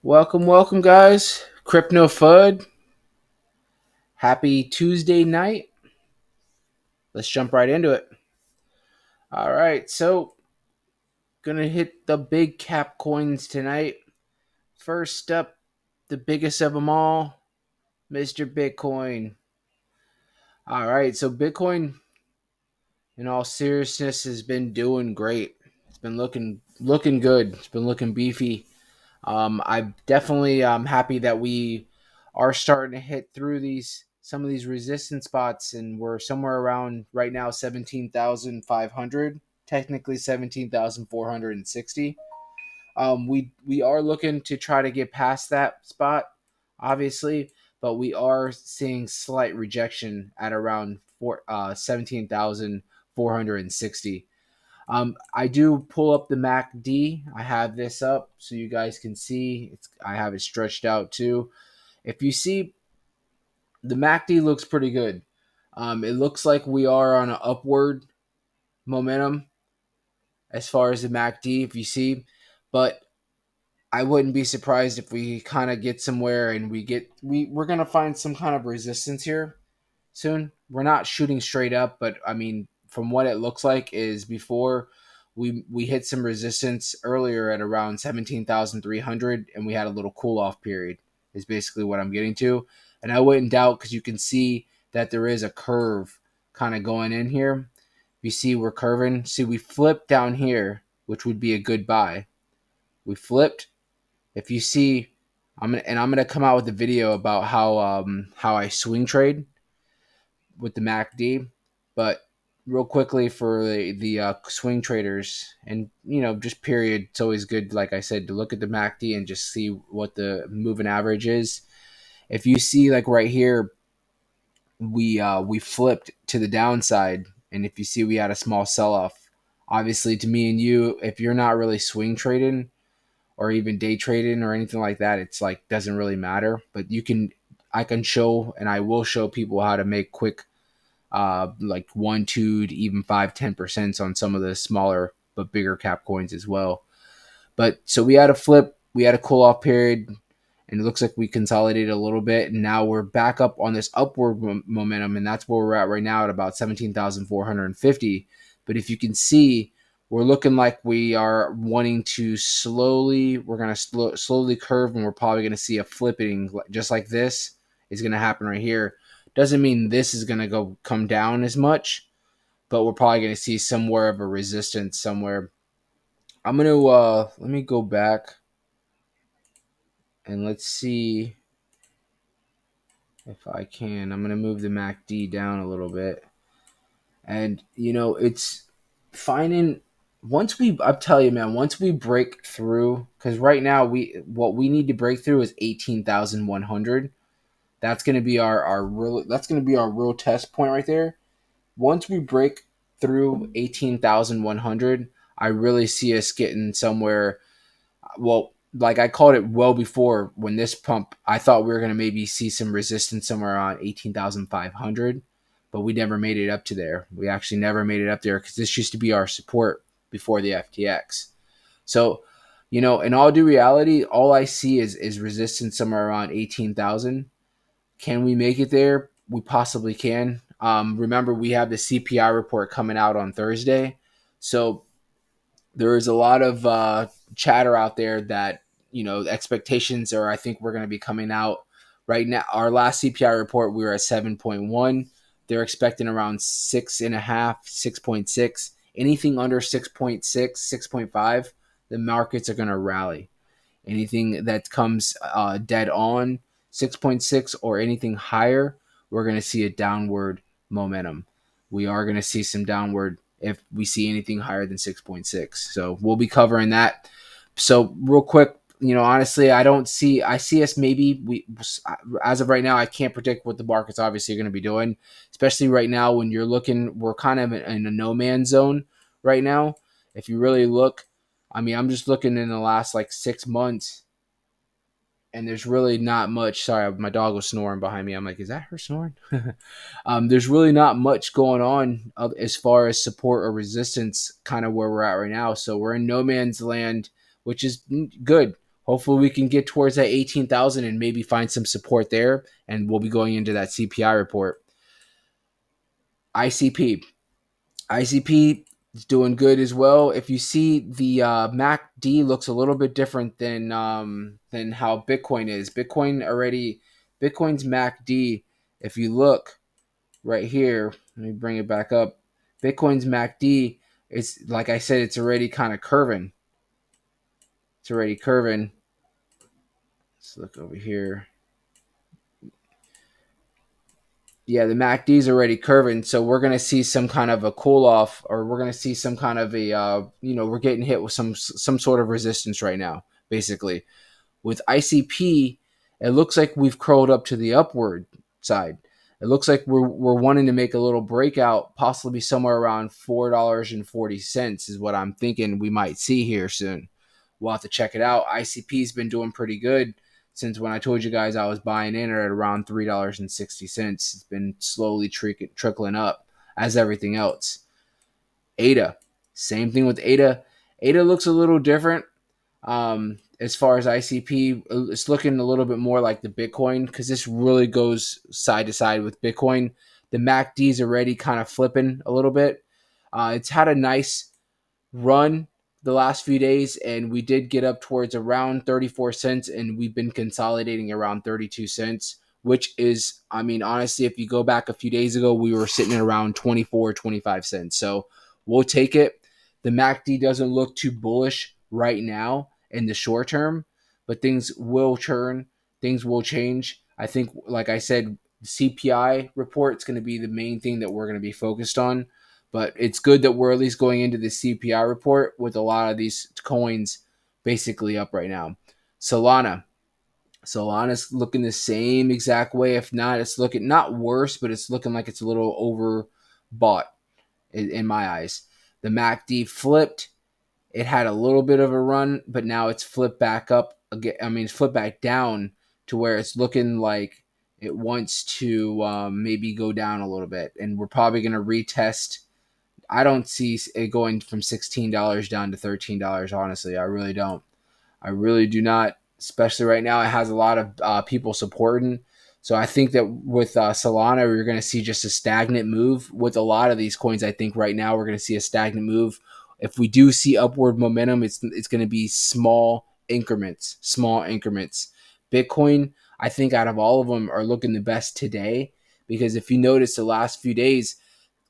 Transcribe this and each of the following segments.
Welcome, guys. Crypto Fud. Happy Tuesday night. Let's jump right into it. All right, so gonna hit the big cap coins tonight. First up, the biggest of them all, Mr. Bitcoin. All right, so Bitcoin, in all seriousness, has been doing great. It's been looking good. It's been looking beefy. I definitely happy that we are starting to hit through these some of these resistance spots, and we're somewhere around right now 17,500, technically 17,460. We are looking to try to get past that spot, obviously, but we are seeing slight rejection at around 17,460. I do pull up the MACD. I have this up so you guys can see. I have it stretched out too. If you see, the MACD looks pretty good. It looks like we are on an upward momentum as far as the MACD, if you see, but I wouldn't be surprised if we kind of get somewhere and we're gonna find some kind of resistance here soon. We're not shooting straight up, but I mean, from what it looks like, is before we hit some resistance earlier at around 17,300, and we had a little cool off period. Is basically what I'm getting to, and I wouldn't doubt because you can see that there is a curve kind of going in here. You see, we're curving. See, we flipped down here, which would be a good buy. We flipped. If you see, I'm gonna come out with a video about how I swing trade with the MACD, but real quickly for the swing traders and just period, it's always good, like I said, to look at the MACD and just see what the moving average is. If you see, like right here, we flipped to the downside, and if you see, we had a small sell off. Obviously, to me and you, if you're not really swing trading or even day trading or anything like that, it's like doesn't really matter. But I can show, and I will show people how to make quick like 1, 2 to even 5, 10% on some of the smaller but bigger cap coins as well. But so we had a flip, we had a cool off period, and it looks like we consolidated a little bit, and now we're back up on this upward momentum, and that's where we're at right now at about 17,450. But if you can see, we're looking like we are wanting to we're going to slowly curve, and we're probably going to see a flipping just like this is going to happen right here. Doesn't mean this is going to come down as much, but we're probably going to see somewhere of a resistance somewhere. I'm going to let me go back and let's see if I can. I'm going to move the MACD down a little bit. And it's finding I'm telling you, man, once we break through, cuz right now what we need to break through is 18,100. That's going to be our real test point right there. Once we break through 18,100, I really see us getting somewhere. Well, like I called it well before when this pump, I thought we were going to maybe see some resistance somewhere around 18,500, but we never made it up to there. We actually never made it up there because this used to be our support before the FTX. So, in all due reality, all I see is resistance somewhere around 18,000. Can we make it there? We possibly can. Remember, we have the CPI report coming out on Thursday. So there is a lot of chatter out there that, the expectations are, I think we're going to be coming out right now. Our last CPI report, we were at 7.1. They're expecting around 6.5, 6.6. Anything under 6.6, 6.5, the markets are going to rally. Anything that comes dead on 6.6 or anything higher, we're going to see a downward momentum. We are going to see some downward if we see anything higher than 6.6. So we'll be covering that. So real quick, honestly, I see us as of right now, I can't predict what the market's obviously going to be doing, especially right now when we're kind of in a no man's zone right now. If you really look, I mean, I'm just looking in the last like 6 months, and there's really not much. Sorry, my dog was snoring behind me. I'm like, is that her snoring? There's really not much going on as far as support or resistance, kind of where we're at right now. So we're in no man's land, which is good. hopefully we can get towards that 18,000 and maybe find some support there. And we'll be going into that CPI report. ICP. ICP is doing good as well. If you see the MACD looks a little bit different than how Bitcoin is. Bitcoin's MACD. If you look right here, let me bring it back up. Bitcoin's MACD is, like I said, it's already kind of curving. It's already curving. Let's look over here. Yeah, the MACD is already curving, so we're going to see some kind of a cool off, or we're going to see some kind of a, we're getting hit with some sort of resistance right now, basically. With ICP, it looks like we've curled up to the upward side. It looks like we're wanting to make a little breakout, possibly somewhere around $4.40 is what I'm thinking we might see here soon. We'll have to check it out. ICP's been doing pretty good since when I told you guys I was buying in at around $3.60. It's been slowly trickling up as everything else. ADA, same thing with ADA. ADA looks a little different. As far as ICP, it's looking a little bit more like the Bitcoin because this really goes side to side with Bitcoin. The MACD is already kind of flipping a little bit. It's had a nice run the last few days, and we did get up towards around 34 cents, and we've been consolidating around 32 cents, which is, I mean, honestly, if you go back a few days ago, we were sitting at around 24, 25 cents. So we'll take it. The MACD doesn't look too bullish right now in the short term, but things will turn, things will change. I think, like I said, the CPI report is going to be the main thing that we're going to be focused on. But it's good that we're at least going into the CPI report with a lot of these coins basically up right now. Solana. Solana's looking the same exact way. If not, it's looking not worse, but it's looking like it's a little overbought in my eyes. The MACD flipped. It had a little bit of a run, but now it's flipped back up again. I mean, it's flipped back down to where it's looking like it wants to maybe go down a little bit. And we're probably going to retest. I don't see it going from $16 down to $13. Honestly, I really don't. I really do not. Especially right now, it has a lot of people supporting. So I think that with Solana, we're going to see just a stagnant move. With a lot of these coins, I think right now we're going to see a stagnant move. If we do see upward momentum, it's going to be small increments. Small increments. Bitcoin, I think out of all of them, are looking the best today because if you notice the last few days,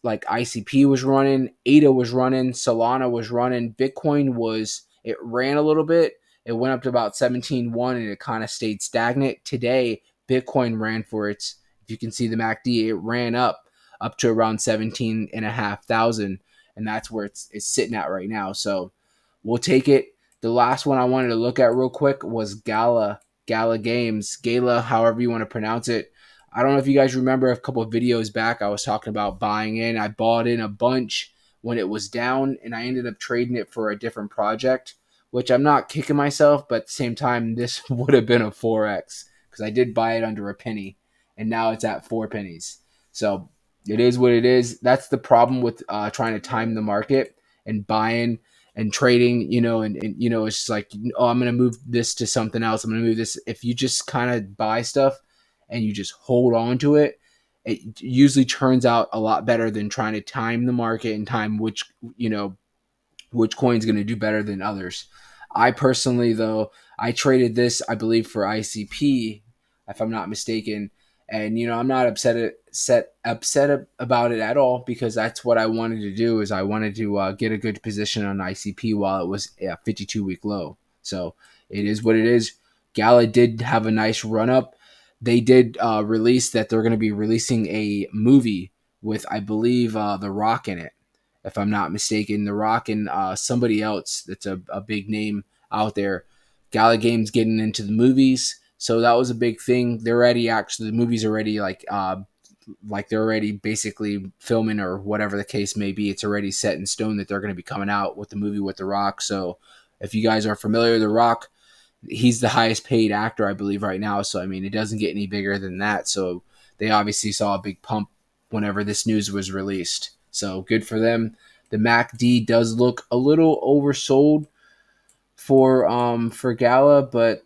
like ICP was running, ADA was running, Solana was running, Bitcoin was, it ran a little bit. It went up to about 17.1 and it kind of stayed stagnant. Today, Bitcoin ran for its, if you can see the MACD, it ran up to around 17,500. And that's where it's sitting at right now. So we'll take it. The last one I wanted to look at real quick was Gala Games, Gala, however you want to pronounce it. I don't know if you guys remember a couple of videos back, I was talking about buying in. I bought in a bunch when it was down, and I ended up trading it for a different project, which I'm not kicking myself, but at the same time, this would have been a 4X because I did buy it under a penny, and now it's at 4 pennies. So it is what it is. That's the problem with trying to time the market and buying and trading, and it's just like, oh, I'm going to move this to something else. I'm going to move this. If you just kind of buy stuff, and you just hold on to it, it usually turns out a lot better than trying to time the market and time which coin's going to do better than others. I personally, though, I traded this, I believe, for ICP, if I'm not mistaken. And I'm not upset about it at all because that's what I wanted to do. Is I wanted to get a good position on ICP while it was a 52-week low. So it is what it is. Gala did have a nice run up. They did release that they're going to be releasing a movie with, I believe, The Rock in it, if I'm not mistaken. The Rock and somebody else that's a big name out there. Gala Games getting into the movies, so that was a big thing. They're already the movie's already like they're already basically filming or whatever the case may be. It's already set in stone that they're going to be coming out with the movie with The Rock. So if you guys are familiar with The Rock, he's the highest paid actor, I believe, right now. So, I mean, it doesn't get any bigger than that. So they obviously saw a big pump whenever this news was released. So good for them. The MACD does look a little oversold for Gala, but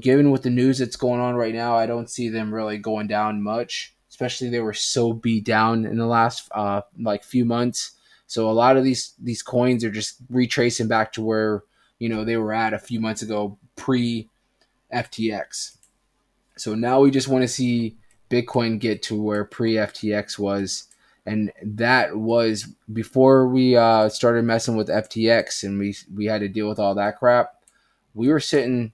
given with the news that's going on right now, I don't see them really going down much. Especially they were so beat down in the last like few months. So a lot of these coins are just retracing back to where they were at a few months ago pre FTX. So now we just want to see Bitcoin get to where pre FTX was. And that was before we started messing with FTX and we had to deal with all that crap. We were sitting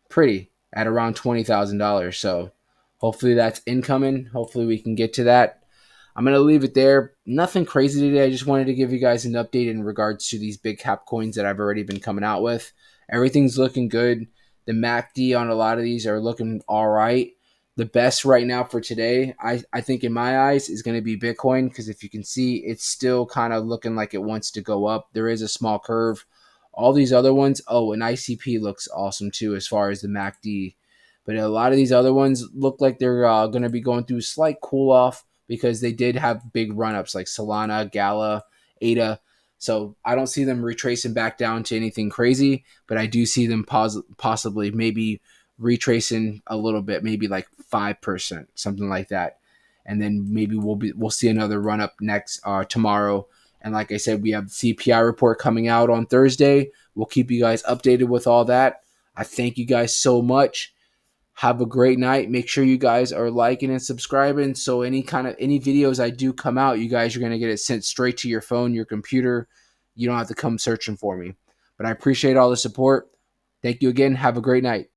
pretty at around $20,000. So hopefully that's incoming. Hopefully we can get to that. I'm going to leave it there. Nothing crazy today. I just wanted to give you guys an update in regards to these big cap coins that I've already been coming out with. Everything's looking good. The MACD on a lot of these are looking all right. The best right now for today, I think in my eyes, is going to be Bitcoin because if you can see, it's still kind of looking like it wants to go up. There is a small curve. All these other ones, oh, and ICP looks awesome too as far as the MACD. But a lot of these other ones look like they're going to be going through a slight cool off because they did have big run ups like Solana, Gala, ADA. So I don't see them retracing back down to anything crazy, but I do see them possibly maybe retracing a little bit, maybe like 5%, something like that. And then maybe we'll see another run up next tomorrow. And like I said, we have the CPI report coming out on Thursday. We'll keep you guys updated with all that. I thank you guys so much. Have a great night. Make sure you guys are liking and subscribing. So any videos I do come out, you guys are going to get it sent straight to your phone, your computer. You don't have to come searching for me. But I appreciate all the support. Thank you again. Have a great night.